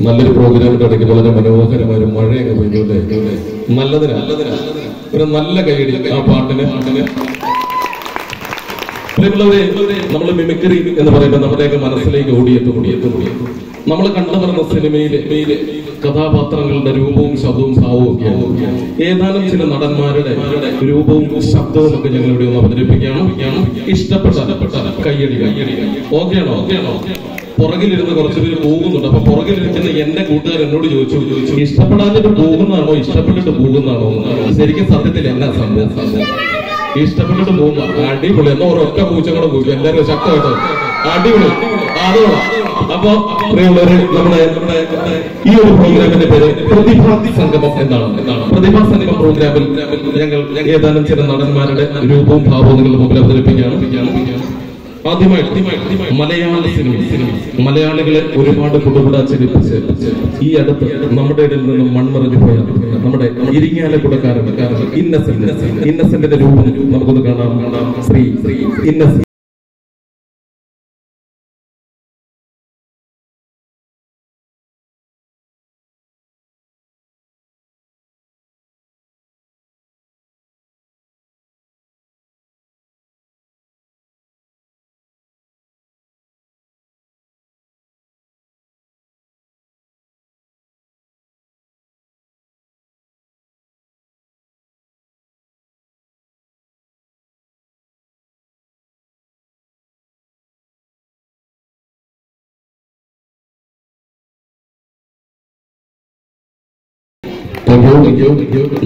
നല്ലൊരു പ്രോഗ്രാമിന്റെ ഇടയ്ക്ക് വളരെ മനോഹരമായ ഒരു മഴയൊക്കെ പെയ്യൂല്ലേ? നല്ലതിനാ ഒരു നല്ല കൈയടി ആ പാട്ടിന്. നമ്മൾ മിമിക്രി എന്ന് പറയുമ്പോൾ നമ്മുടെയൊക്കെ മനസ്സിലേക്ക് ഓടിയെത്തും. നമ്മൾ കണ്ടുവരുന്ന സിനിമയിലെ കഥാപാത്രങ്ങളുടെ രൂപവും ശബ്ദവും ഭാവവും ഒക്കെയാണ്. ഏതാനും ചില നടന്മാരുടെ രൂപവും ശബ്ദവും ഒക്കെ ഞങ്ങൾ ഇവിടെ ഒന്ന് അവതരിപ്പിക്കുകയാണ്. ഇഷ്ടപ്പെട്ട കയ്യടി. ഓക്കെയാണോ? പുറകിലിരുന്ന് കുറച്ചുപേര് പോകുന്നുണ്ട്. അപ്പൊ പുറകിലിരിക്കുന്ന എന്റെ കൂട്ടുകാർ എന്നോട് ചോദിച്ചു, ഇഷ്ടപ്പെടാഞ്ഞിട്ട് പോകുന്നതാണോ ഇഷ്ടപ്പെട്ടിട്ട് പോകുന്നതാണോ? ശരിക്കും സത്യത്തിൽ എന്നാ സംഭവം? ഇഷ്ടപ്പെട്ടിട്ട് പോകുമ്പോ അടിപൊളി എന്നാ ഒരൊറ്റ പൂച്ചകളെ പോയി എല്ലാവരും ശക്തമായിട്ട് അടിപൊളി. അതോടാ. അപ്പൊ പ്രിയമുള്ളവര്, നമ്മുടെ ഈ ഒരു പ്രോഗ്രാമിന്റെ പേര് പ്രതിഭാ സംഗമം എന്നാണ്. പ്രതിഭാ സംഗമം പ്രോഗ്രാമിൽ ഞങ്ങൾ ഏതാനും ചില നടന്മാരുടെ രൂപവും ഭാവവും നിങ്ങളുടെ മുമ്പിൽ അവതരിപ്പിക്കുകയാണ്. ആദ്യമായിട്ട് മലയാള സിനിമ മലയാളികളെ ഒരുപാട് കുടുകുടാ ചിരിപ്പിച്ച് ഈ അടുത്ത് നമ്മുടെ ഇടയിൽ നിന്നും മൺമറഞ്ഞു പോയ നമ്മുടെ ഇരിങ്ങാലക്കുടക്കാരൻ ഇന്നസെന്റിന്റെ രൂപം നമുക്കൊന്ന് കാണാം. ശ്രീ ഇന്നസെന്റ്.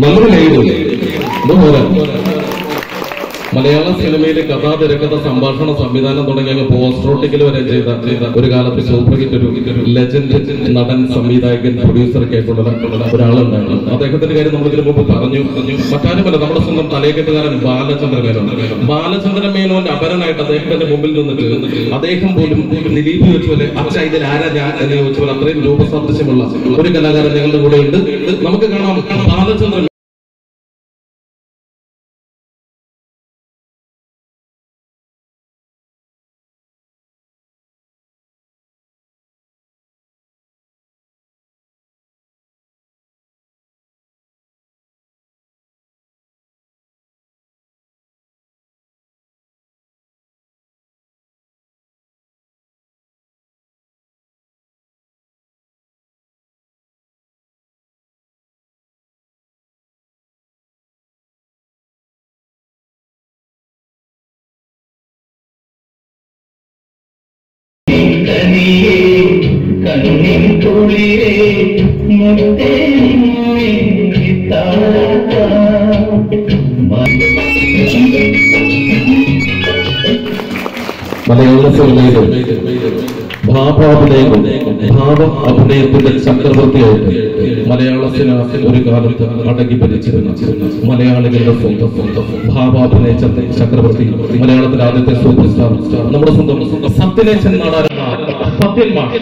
നമ്മുടെ മലയാള സിനിമയിലെ കഥാ, തിരക്കഥ, സംഭാഷണ, സംവിധാനം തുടങ്ങി അങ്ങ് പോസ്റ്ററോട്ടിക്കൽ വരെ ചെയ്ത ഒരു കാലത്ത് സൂപ്പർ ഹിറ്റ് ഒരു ലെജൻഡ് നടൻ, സംവിധായകൻ, പ്രൊഡ്യൂസറൊക്കെ ആയിട്ടുള്ള ഒരാളുണ്ടായിരുന്നു. അദ്ദേഹത്തിന്റെ കാര്യം നമ്മൾ ഇതിനു മുമ്പ് പറഞ്ഞു. മറ്റാരുമല്ല, നമ്മുടെ സ്വന്തം തലയെക്കെട്ടുകാരൻ ബാലചന്ദ്രൻ മേനോന്റെ അപരനായിട്ട് അദ്ദേഹത്തിന്റെ മുമ്പിൽ നിന്നിട്ട് അദ്ദേഹം പോലും ദിലീപ് ചോദിച്ച പോലെ അച്ഛ ഇതിൽ ആരാ ഞാൻ എന്ന് ചോദിച്ച പോലെ അത്രയും രൂപസാദൃശ്യമുള്ള ഒരു കലാകാരൻ ഞങ്ങളുടെ കൂടെ ഉണ്ട്. നമുക്ക് കാണാം ബാലചന്ദ്രൻ. മലയാള സിനിമയിലെ ഭാവ അഭിനയത്തിന്റെ ചക്രവർത്തിയായിട്ട് മലയാള സിനിമ ഒരു കാലത്ത് അടങ്ങി ഭരിച്ചിരുന്ന മലയാളികളുടെ സ്വന്തം ഭാവാഭിനയ ചക്രവർത്തി, മലയാളത്തിലെ ആദ്യത്തെ സൂപ്പർ സ്റ്റാർ, നമ്മുടെ സ്വന്തം സത്യനേശൻ നാടായിരുന്ന സത്യൻ മാഷ്.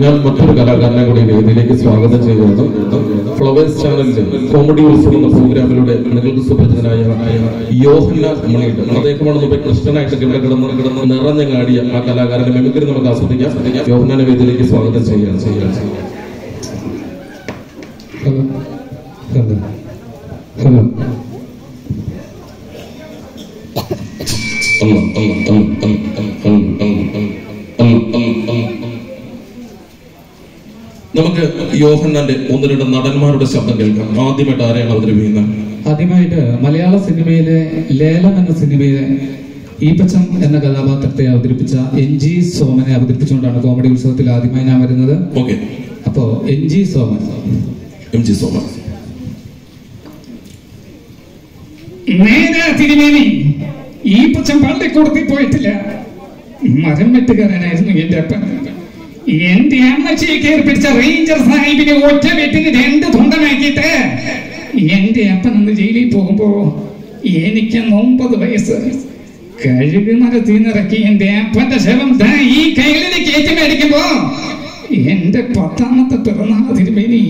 ഞാൻ മറ്റൊരു കലാകാരനെ കൂടി വേദിയിലേക്ക് സ്വാഗതം ചെയ്യുന്നു. ഫ്ലവേഴ്സ് ചാനലിൽ കോമഡി ഉത്സവം എന്ന പ്രോഗ്രാമിലൂടെ നിങ്ങൾക്ക് സുപരിചിതനായ യോഹന്നാൻ മണിയുണ്ട്. അദ്ദേഹമാണ് മുമ്പ് കൃഷ്ണനായിട്ട് കിടന്ന് നിറഞ്ഞങ്ങാടിയ ആ കലാകാരന്റെ മെമിക്രി നമുക്ക് ആസ്വദിക്കാം. യോഹന്നാനെ വേദിയിലേക്ക് സ്വാഗതം ചെയ്യാൻ നമുക്ക് യോഹന്നാന്റെ ഒന്ന് രണ്ട് നടന്മാരുടെ ശബ്ദം കേൾക്കാം. ആദ്യമായിട്ട് ആരെയാണ് അവതരിപ്പിക്കുന്നത്? ആദ്യമായിട്ട് മലയാള സിനിമയിലെ ലേലം എന്ന സിനിമയിലെ ഈപ്പച്ചൻ എന്ന കഥാപാത്രത്തെ അവതരിപ്പിച്ച NG സോമനെ അവതരിപ്പിച്ചുകൊണ്ടാണ് കോമഡി ഉത്സവത്തിൽ ആദ്യമായി ഞാൻ വരുന്നത്. അപ്പോ NG സോമൻ. ഈപ്പച്ചൻ പള്ളിക്കൂടത്തിൽ പോയിട്ടില്ല. മരം വെട്ടുകാരനായിരുന്നു എന്റെ അപ്പൻ. എന്റെ അമ്മച്ചിയെ കയറി പിടിച്ച റേഞ്ചർ സാഹിബിനെ ഒറ്റ വെട്ടിന് 2 തുണ്ടനാക്കിയിട്ട് എന്റെ അപ്പൻ അന്ന് ജയിലിൽ പോകുമ്പോ എനിക്ക് 9 വയസ്സ്. കഴുകി മരത്തിൽ നിന്നിറക്കി എന്റെ അപ്പന്റെ ശവം ഈ കൈകളിൽ കയറ്റി മേടിക്കുമ്പോ എന്റെ 10ാമത്തെ പിറന്നാൾ തിരുമേനി.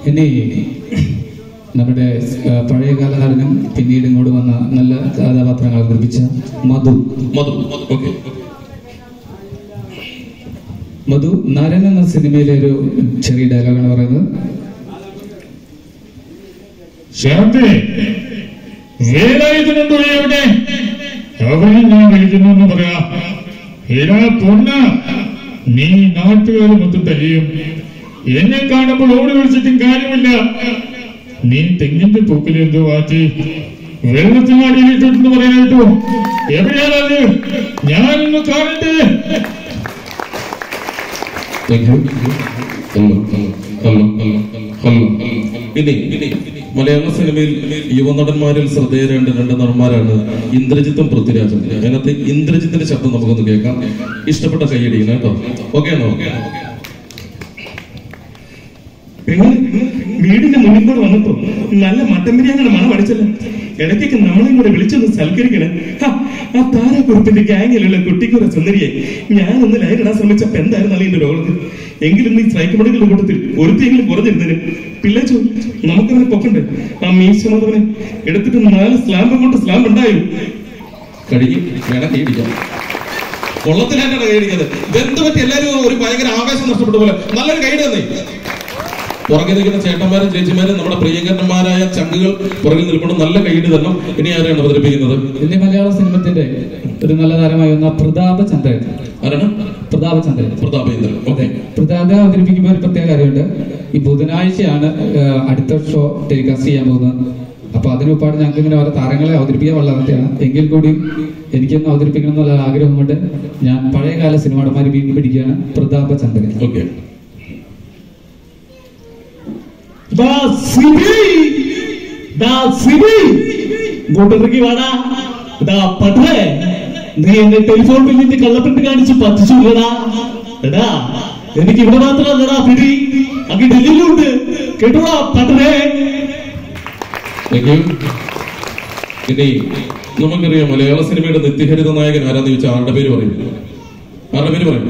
ഇനി നമ്മുടെ പഴയകാല നടനും പിന്നീട് ഇങ്ങോട്ട് വന്ന നല്ല കഥാപാത്രങ്ങൾ നിർമ്മിച്ച മധു നരൻ എന്ന സിനിമയിലെ ഒരു ചെറിയ ഡയലോഗാണ് പറയുന്നത്. ഞാൻ വിളിക്കുന്നു പറയാ. പൊന്ന്, നീ നാട്ടുകാർ മൊത്തം തല്ലിയും എന്നെ കാണുമ്പോൾ ഓടി വിളിച്ചിട്ടും കാര്യമില്ല. നീ തെങ്ങിന്റെ പൂക്കിൽ എന്തോ മാറ്റി വെള്ളത്തിനാടിയിലിട്ടെന്ന് പറയാനായിട്ടോ. എവിടെയാണത്? ഞാനൊന്ന് കാണട്ടെ. മലയാള സിനിമയിൽ യുവനടന്മാരിൽ ശ്രദ്ധേയരായ 2 നടന്മാരാണ് ഇന്ദ്രജിത്തും പൃഥ്വിരാജും. അതിനകത്ത് ഇന്ദ്രജിത്തിന്റെ ശബ്ദം നമുക്കൊന്ന് കേൾക്കാം. ഇഷ്ടപ്പെട്ട കൈയടിക്കണം കേട്ടോ. ഓക്കെ ആണോ? വീടിന്റെ മുന്നിൽ കൂടെ വന്നപ്പോ നല്ല മട്ടൻ ബിരിയാണിയുടെ മണം അടിച്ചല്ലോ. ഇടയ്ക്കൊക്കെ നമ്മളെയും കൂടെ വിളിച്ചൊന്ന് സൽക്കരിക്കണേ. ആ താരക്കുറിപ്പിന്റെ ഗ്യാങ്ങിലുള്ള കുട്ടിക്കുറ സുന്ദരിയെ ഞാനൊന്ന് ലൈനിടാൻ ശ്രമിച്ചപ്പോ എന്തായിരുന്നു അതിന്റെ രോഗത്ത്. എങ്കിലും നീ സ്ട്രൈക്കുമണികളുടെ കൂട്ടത്തിൽ ഒരുത്തെങ്കിലും കുറഞ്ഞിരുന്നതിന് പിള്ളേച്ചു നമുക്കവനെ പൊക്കണ്ടേ. ആ മീശമാധവനെ എടുത്തിട്ട് 4 സ്ലാമ്പ് കൊണ്ട് സ്ലാമ്പ് ഉണ്ടായോ. കഴുകി വേണം കൈയടിക്കാം. കൊള്ളത്തിലായിട്ടാണ് കൈയടിക്കുന്നത്. ഇതെന്ത് പറ്റി എല്ലാവരും ഒരു ഭയങ്കര ആവേശം നഷ്ടപ്പെട്ട പോലെ നല്ലൊരു കൈയ്യടി തന്നെ. പുറകെ നിൽക്കുന്ന ചേട്ടന്മാരും ചേച്ചിമാരും നമ്മുടെ പ്രിയങ്കരന്മാരായ ചങ്കുകൾ പുറകിൽ നിൽക്കൊണ്ട് നല്ല കൈയ്യടി തരണം. ഇനി ആരെയാണ് അവതരിപ്പിക്കുന്നത്? ഇനി മലയാള സിനിമത്തിന്റെ ഒരു നല്ല താരമായി വന്ന പ്രതാപചന്ദ്രൻ. ആരാണ്? പ്രതാപചന്ദ്രൻ. അതെ, പ്രതാപ അവതരിപ്പിക്കുമ്പോൾ ഒരു പ്രത്യേക കാര്യമുണ്ട്. ഈ ബുധനാഴ്ചയാണ് അടുത്ത ഷോ ടെലികാസ്റ്റ് ചെയ്യാൻ പോകുന്നത്. അപ്പൊ അതിനുപാട് ഞങ്ങൾക്ക് ഇങ്ങനെ ഓരോ താരങ്ങളെ അവതരിപ്പിക്കാൻ വളർത്തിയാണ്. എങ്കിൽ കൂടി എനിക്കൊന്ന് അവതരിപ്പിക്കണം എന്നുള്ള ആഗ്രഹം കൊണ്ട് ഞാൻ പഴയകാല സിനിമ നടന്മാരെ വീണ്ടും പിടിക്കുകയാണ്. പ്രതാപചന്ദ്രൻ. നീ എന്നെ ടെലിഫോൺ ബില്ലിന്റെ കള്ളപ്പെട്ട് കാണിച്ച് പറ്റിച്ചുടാ. എടാ, എനിക്ക് ഇവിടെ മാത്രമല്ലടാ പിടി, അങ്ങ് ഡൽഹിയിലുണ്ട് കേട്ടോടാ പട്ടണേ. ഇനി നമുക്കറിയാം മലയാള സിനിമയുടെ നിത്യഹരിത നായകൻ ആരാന്ന് ചോദിച്ചാൽ ആരുടെ പേര് പറയുന്നത്? ആരുടെ പേര് പറയും?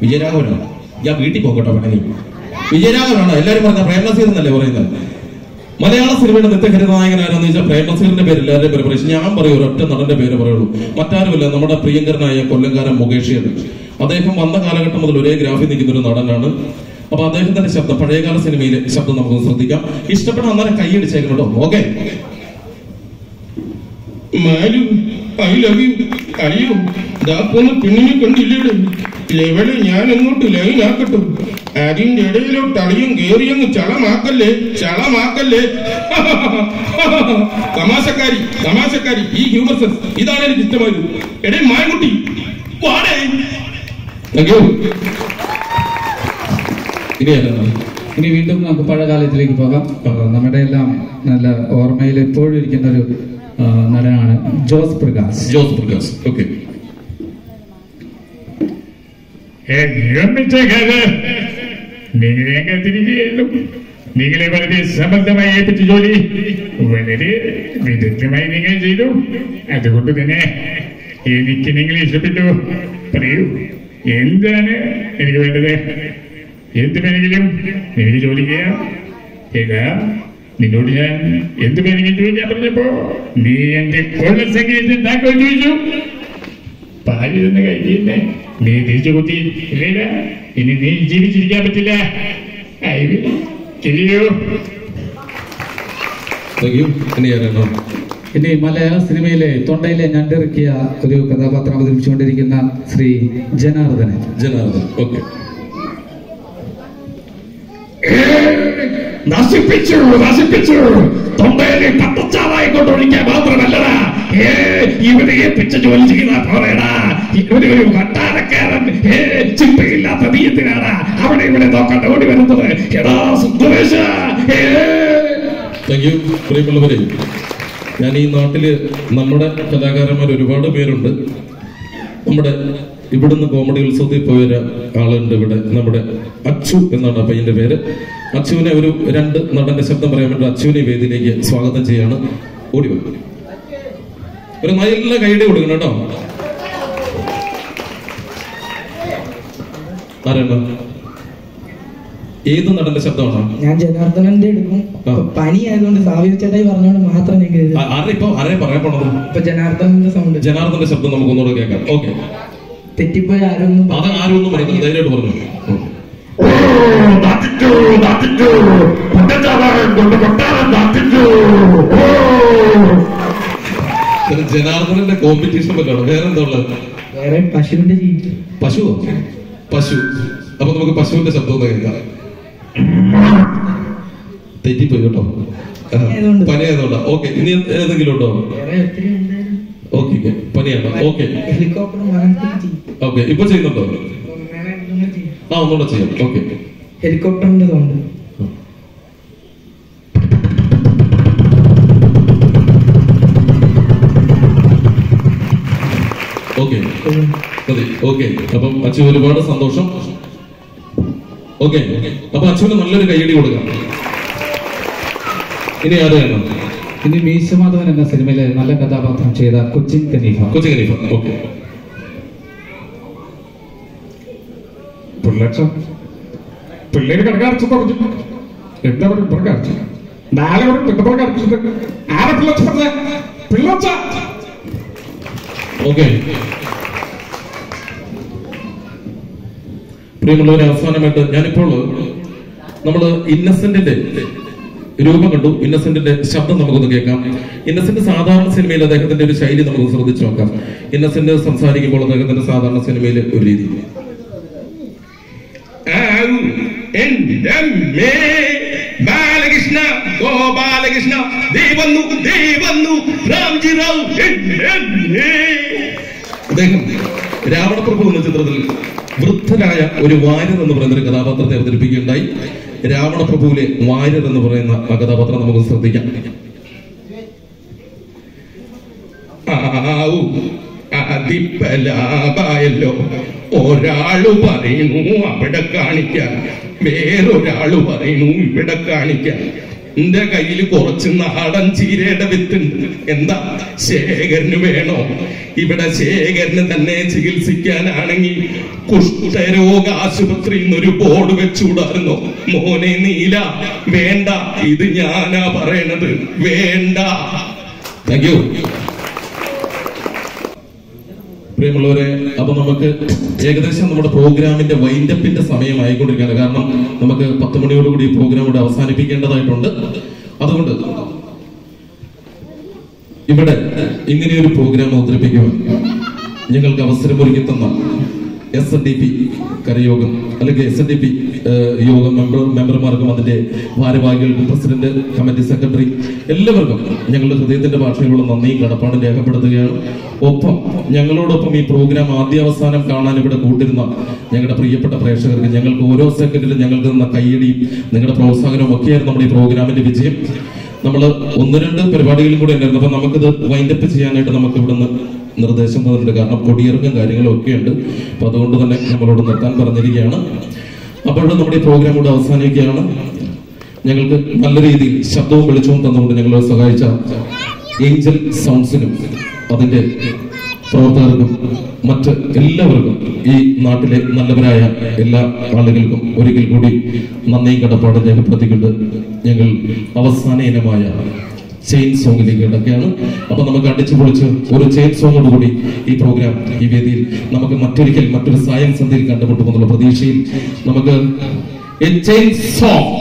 വിജയരാഘവനോ? ഞാൻ വീട്ടിൽ പോകട്ടോ വേണമെങ്കിൽ. വിജയരാഘവനാണോ? എല്ലാവരും പറഞ്ഞ പ്രേംനസീർ എന്നല്ലേ പറയുന്നത്? മലയാള സിനിമയുടെ നിത്യഹരിത നായകൻ ആരാന്ന് ചോദിച്ചാൽ പ്രേംനസീറിന്റെ പേര് എല്ലാവരുടെയും പേര് പറയും. ഞാൻ പറയും ഒരൊറ്റ നടന്റെ പേര് പറയുള്ളൂ. മറ്റാരുമില്ല, നമ്മുടെ പ്രിയങ്കരനായ കൊല്ലംകാരൻ മുകേഷിയാണ്. അദ്ദേഹം വന്ന കാലഘട്ടം മുതൽ ഒരേ ഗ്രാഫിൽ നിൽക്കുന്ന ഒരു നടനാണ്. അപ്പൊ അദ്ദേഹത്തിന്റെ ശബ്ദം, പഴയകാല സിനിമയിലെ ശബ്ദം നമുക്ക് ശ്രദ്ധിക്കാം. ഇഷ്ടപ്പെട്ട അന്നേരം കൈയടിച്ചേക്കണം കേട്ടോ. Okay. Malu, I love you. അയ്യോ, ദാപ്പൊന്ന് പെണ്ണിനെ കണ്ടില്ലേ? ലെവല് ഞാൻ എങ്ങോട്ട് ലൈൻ ആക്കട്ടും? അതിന്റെ ഇടയിലോട്ട് അളിയും കേറിയങ്ങ് ചളമാക്കല്ലേ, ചളമാക്കല്ലേ. തമാശക്കാരി, തമാശക്കാരി. ഈ ഹ്യൂമർ സെൻസ് ഇതാണ് എനിക്ക് ഇഷ്ടമായത്. എടേ മാൻകുട്ടി വാടേ. ഇനി വീണ്ടും നമുക്ക് പഴയകാലത്തിലേക്ക് പോകാം. നമ്മുടെ എല്ലാം നല്ല ഓർമ്മയിൽ എപ്പോഴും ഇരിക്കുന്ന ഒരു നടനാണ് ജോസ് പ്രകാശ്. ജോസ് പ്രകാശ്. ഓക്കെ. നിങ്ങളെ തിരികെയുള്ളൂ. നിങ്ങളെ വളരെ സമർത്ഥമായി ഏൽപ്പിച്ച ജോലി വളരെ വിദഗ്ധമായി നിങ്ങൾ ചെയ്തു. അതുകൊണ്ട് തന്നെ എനിക്ക് നിങ്ങളെ ഇഷ്ടപ്പെട്ടു. പറയൂ, എന്താണ് എനിക്ക് വേണ്ടത്? എന്ത് വേണമെങ്കിലും എനിക്ക് ജോലി ചെയ്യാം. ഏതാ നിന്നോട് ഞാൻ എന്ത് വേണമെങ്കിലും ചോദിക്കാൻ പറഞ്ഞപ്പോ നീ എന്റെ കൊള്ള സംഗീതത്തിൽ താക്കോൽ ചോദിച്ചു. പാല് തന്ന കഴിഞ്ഞേ നീ തിരിച്ചു കുത്തി ഇല്ല. ഇനി നീ ജീവിച്ചിരിക്കാൻ പറ്റില്ല. ഇനി മലയാള സിനിമയിലെ തൊണ്ടയിലെ ഞണ്ടിറക്കിയ ഒരു കഥാപാത്രം അവതരിപ്പിച്ചുകൊണ്ടിരിക്കുന്ന ശ്രീ ജനാർദ്ദനൻ. ഓക്കെ. നശിപ്പിച്ചു, നശിപ്പിച്ചു. തൊണ്ടയിലെ പട്ടച്ചാവായി കൊണ്ടൊഴിക്കാൻ മാത്രമല്ലടാ, ഇവനെ ഏൽപ്പിച്ച ജോലി ചെയ്താ പോരേടാ. ഇവന് ഒരു വട്ടാരക്കാരൻ ചിട്ടയില്ലാത്ത നീയത്തിനാണ് അവിടെ ഇവിടെ നോക്കണ്ട ഓടി വരുന്നത്. എടാ സുന്ദരേശ. പ്രിയമുള്ളവരെ, ഞാൻ ഈ നാട്ടില് നമ്മുടെ കലാകാരന്മാർ ഒരുപാട് പേരുണ്ട്. നമ്മുടെ ഇവിടുന്ന് കോമഡി ഉത്സവത്തിൽ പോയ ആളുണ്ട് ഇവിടെ. നമ്മുടെ അച്ചു എന്നാണ് ആ പയ്യന്റെ പേര്. അച്ചുവിനെ ഒരു 2 നടന്റെ ശബ്ദം പറയാൻ വേണ്ടി അച്ചുവിനെ വേദിയിലേക്ക് സ്വാഗതം ചെയ്യാണ്. ഓടി വരും. ഒരു നല്ല കൈഡി കൊടുക്കണം കേട്ടോ. ആരാണ്? ഏത് നടന്റെ ശബ്ദമാണോ? ഞാൻ ജനാർദ്ദനന്റെ എടുക്കും. പനി ആയതുകൊണ്ട് സാവ്യ ചേട്ടായി പറഞ്ഞോണ്ട് മാത്രം ആരെ പറയാൻ പോണത്? ഇപ്പൊ ജനാർദ്ദനന്റെ സൗണ്ട്, ജനാർദ്ദന്റെ ശബ്ദം നമുക്ക് ഒന്നുകൂടെ കേൾക്കാം. ഓക്കെ. തെറ്റിപ്പോയി ആരൊന്നും പറയുന്നത് ധൈര്യമായിട്ട് പറഞ്ഞു. ജനാർദ്ദനന്റെ കോമ്പറ്റീഷൻ പറ്റാണോ? വേറെന്താ ഉള്ളത്? വേറെ പശുവിന്റെ ജീവിതം. പശു. അപ്പൊ നമുക്ക് പശുവിന്റെ ശബ്ദം ഒന്ന് കേൾക്കാം. തെറ്റിപ്പോയി കേട്ടോ. പനിയായതുകൊണ്ടാ. ഓക്കെ. ഇനി ഏതെങ്കിലും ഉണ്ടോ? ഓക്കെ. പനിയാണോ? ഓക്കെ. ഓക്കെ. ഇപ്പൊ ചെയ്യുന്നുണ്ടോ? ഒന്നുകൂടെ ചെയ്യാം. ഓക്കെ. ഹെലികോപ്റ്ററിന്റെ സൗണ്ട്. ഓക്കെ. ഓക്കെ. അപ്പം അച്ചു ഒരുപാട് സന്തോഷം. ഓക്കെ. അപ്പൊ അച്ചുവിന് നല്ലൊരു കൈയടി കൊടുക്കാം. ഇനി ആരെയാണ്? ഇനി മീശമാധവൻ എന്ന സിനിമയിലെ നല്ല കഥാപാത്രം ചെയ്ത കൊച്ചിൻ ഖനീഫ. ഓക്കെ. പിള്ളേര് കിടക്കാർച്ചു പറഞ്ഞു. എന്താ പറയുക? പിറക്കാർച്ചു 4 പിറക്കാർച്ചത്. ആരെ പിള്ളച്ച പറഞ്ഞ? പിള്ളച്ച. ഓക്കെ. പ്രിയമുള്ളവരെ, അവസാനമായിട്ട് ഞാനിപ്പോൾ നമ്മള് ഇന്നസെന്റിന്റെ രൂപം കണ്ടു. ഇന്നസെന്റിന്റെ ശബ്ദം നമുക്കൊന്ന് കേൾക്കാം. ഇന്നസെന്റ് സാധാരണ സിനിമയിൽ അദ്ദേഹത്തിന്റെ ഒരു ശൈലി നമുക്ക് ശ്രദ്ധിച്ചു നോക്കാം. ഇന്നസെന്റ് സംസാരിക്കുമ്പോൾ അദ്ദേഹത്തിന്റെ സാധാരണ സിനിമയിലെ ഒരു രീതി. ബാലകൃഷ്ണ, ഗോപാലകൃഷ്ണ, അദ്ദേഹം രാവണപ്രഭു എന്ന ചിത്രത്തിൽ വൃദ്ധനായ ഒരു വാര്യർ എന്ന് പറയുന്ന ഒരു കഥാപാത്രത്തെ അവതരിപ്പിക്കുകയുണ്ടായി. രാവണപ്രഭുവിലെ വാര്യർ എന്ന് പറയുന്ന ആ കഥാപാത്രം നമുക്ക് ശ്രദ്ധിക്കാം. അതിപ്പ ലാഭായല്ലോ. ഒരാള് പറയുന്നു അവിടെ കാണിക്കാൻ, വേറൊരാള് പറയുന്നു ഇവിടെ കാണിക്കാൻ. എന്റെ കയ്യിൽ കുറച്ച് നാടൻ ചീരയുടെ വിത്തുണ്ട്. എന്താ ശേഖരന് വേണോ? ഇവിടെ ശേഖരന് തന്നെ ചികിത്സിക്കാനാണെങ്കിൽ കുഷ്ഠരോഗ ആശുപത്രി എന്നൊരു ബോർഡ് വെച്ചുകൂടായിരുന്നോ? മോനെ നീല, വേണ്ട. ഇത് ഞാനാ പറയണത്, വേണ്ട. Thank you. പ്രിയമുള്ളവരെ, അപ്പൊ നമുക്ക് ഏകദേശം നമ്മുടെ പ്രോഗ്രാമിന്റെ വൈൻഡപ്പിന്റെ സമയമായിക്കൊണ്ടിരിക്കുകയാണ്. കാരണം നമുക്ക് 10 മണിയോടുകൂടി പ്രോഗ്രാം ഇവിടെ അവസാനിപ്പിക്കേണ്ടതായിട്ടുണ്ട്. അതുകൊണ്ട് ഇവിടെ ഇങ്ങനെയൊരു പ്രോഗ്രാം അവതരിപ്പിക്കുവാൻ ഞങ്ങൾക്ക് അവസരമൊരുക്കി തന്ന SNDP കരയോഗം അല്ലെങ്കിൽ SNDP യോഗം മെമ്പർമാർക്കും അതിന്റെ ഭാരവാഹികൾക്കും പ്രസിഡന്റ്, കമ്മിറ്റി സെക്രട്ടറി എല്ലാവർക്കും ഞങ്ങളുടെ ഹൃദയത്തിന്റെ ഭാഷയിലുള്ള നന്ദിയും കടപ്പാടും രേഖപ്പെടുത്തുകയാണ്. ഒപ്പം ഞങ്ങളോടൊപ്പം ഈ പ്രോഗ്രാം ആദ്യാവസാനം കാണാൻ ഇവിടെ കൂട്ടിരുന്ന ഞങ്ങളുടെ പ്രിയപ്പെട്ട പ്രേക്ഷകർക്ക് ഞങ്ങൾക്ക് ഓരോ സെക്കൻഡിലും ഞങ്ങൾക്ക് തന്ന കയ്യടിയും നിങ്ങളുടെ പ്രോത്സാഹനവും ഒക്കെയായിരുന്നു നമ്മുടെ ഈ പ്രോഗ്രാമിന്റെ വിജയം. നമ്മൾ 1-2 പരിപാടികളും കൂടെ ഉണ്ടായിരുന്നു. അപ്പൊ നമുക്കിത് വൈൻഡപ്പ് ചെയ്യാനായിട്ട് നമുക്ക് ഇവിടുന്ന് നിർദ്ദേശം തന്നിട്ടുണ്ട്. കാരണം കൊടിയിറക്കും കാര്യങ്ങളും ഒക്കെ ഉണ്ട്. അപ്പൊ അതുകൊണ്ട് തന്നെ നമ്മളോട് നിർത്താൻ പറഞ്ഞിരിക്കുകയാണ്. അപ്പോൾ നമ്മുടെ ഈ പ്രോഗ്രാം കൂടെ അവസാനിക്കുകയാണ്. ഞങ്ങൾക്ക് നല്ല രീതിയിൽ ശബ്ദവും വെളിച്ചവും തന്നുകൊണ്ട് ഞങ്ങളെ സഹായിച്ച ഏഞ്ചൽ സൗണ്ട്സിനും അതിന്റെ പ്രവർത്തകർക്കും മറ്റ് എല്ലാവർക്കും ഈ നാട്ടിലെ നല്ലവരായ എല്ലാ ആളുകൾക്കും ഒരിക്കൽ കൂടി നന്ദിയും കടപ്പാടും രേഖപ്പെടുത്തിക്കൊണ്ട് ഞങ്ങൾ അവസാന ഇനമായ ചെയിൻ സോങ്ങിലേക്ക് കിടക്കുകയാണ്. അപ്പൊ നമുക്ക് അടിച്ചു പൊളിച്ച് ഒരു ചെയിൻ സോങ്ങോട് കൂടി ഈ പ്രോഗ്രാം ഈ വേദിയിൽ നമുക്ക് മറ്റൊരു സായം സന്ധ്യയിൽ കണ്ടുമുട്ടുമെന്നുള്ള പ്രതീക്ഷയിൽ നമുക്ക് ചെയിൻ സോങ്.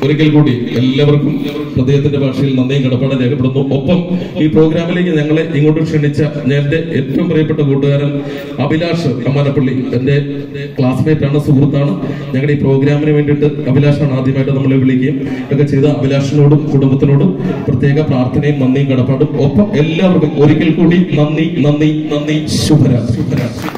ഒരിക്കൽ കൂടി എല്ലാവർക്കും ഹൃദയത്തിന്റെ ഭാഷയിൽ നന്ദിയും കടപ്പാടും രേഖപ്പെടുന്നു. ഒപ്പം ഈ പ്രോഗ്രാമിലേക്ക് ഞങ്ങളെ ഇങ്ങോട്ട് ക്ഷണിച്ച എന്റെ ഏറ്റവും പ്രിയപ്പെട്ട കൂട്ടുകാരൻ അഭിലാഷ് അമ്മാനപ്പള്ളി, എന്റെ ക്ലാസ്മേറ്റ് ആണ്, സുഹൃത്താണ്. ഞങ്ങളുടെ ഈ പ്രോഗ്രാമിന് വേണ്ടിയിട്ട് അഭിലാഷാണ് ആദ്യമായിട്ട് നമ്മളെ വിളിക്കുകയും ഒക്കെ ചെയ്ത അഭിലാഷിനോടും കുടുംബത്തിനോടും പ്രത്യേക പ്രാർത്ഥനയും നന്ദിയും കടപ്പാടും. ഒപ്പം എല്ലാവർക്കും ഒരിക്കൽ കൂടി നന്ദി. ശുഭരാത്രി.